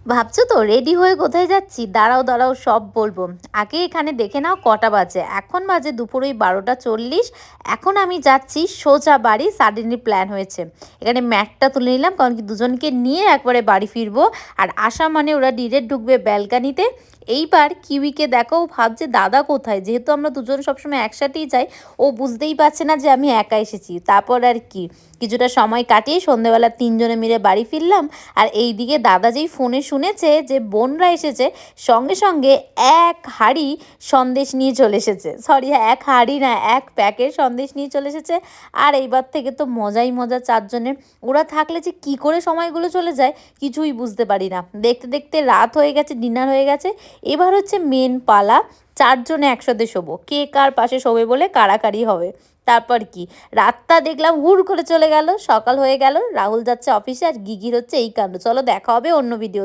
ভাবছো তো রেডি হয়ে কোথায় যাচ্ছি? দাঁড়াও দাঁড়াও, সব বলবো। আগে এখানে দেখে নাও কটা বাজে। এখন বাজে দুপুর ওই 12টা 40। এখন আমি যাচ্ছি সোজা বাড়ি। সাডেনলি প্ল্যান হয়েছে, এখানে ম্যাটটা তুলে নিলাম, কারণ কি দুজনকে নিয়ে একবারে বাড়ি ফিরবো। আর আসা মানে ওরা ডিরেক্ট ঢুকবে ব্যালকানিতে। এইবার কিউইকে দেখো, ও ভাবছে দাদা কোথায়, যেহেতু আমরা দুজন সবসময় একসাথেই যাই। ও বুঝতেই পারছে না যে আমি একা এসেছি। তারপর আর কি, কিছুটা সময় কাটিয়ে সন্ধেবেলা তিনজনে মিলে বাড়ি ফিরলাম। আর এইদিকে দাদা যেই ফোনে শুনেছে যে বোনরা এসেছে, সঙ্গে সঙ্গে এক হাঁড়ি সন্দেশ নিয়ে চলে এসেছে। সরি, হ্যাঁ, এক হাঁড়ি না, এক প্যাকেট সন্দেশ নিয়ে চলে এসেছে। আর এইবার থেকে তো মজাই মজা চারজনের। ওরা থাকলে যে কি করে সময়গুলো চলে যায় কিছুই বুঝতে পারি না। দেখতে দেখতে রাত হয়ে গেছে, ডিনার হয়ে গেছে। এবার হচ্ছে মেন পালা, চারজনে একসাথে শোবো। কে কার পাশে শোবে বলে কাড়াকাড়ি হবে। তারপর কি, রাতটা দেখলাম হুড় করে চলে গেল, সকাল হয়ে গেল। রাহুল যাচ্ছে অফিসে, আর গিগির হচ্ছে এই কাণ্ড। চলো দেখা হবে অন্য ভিডিও।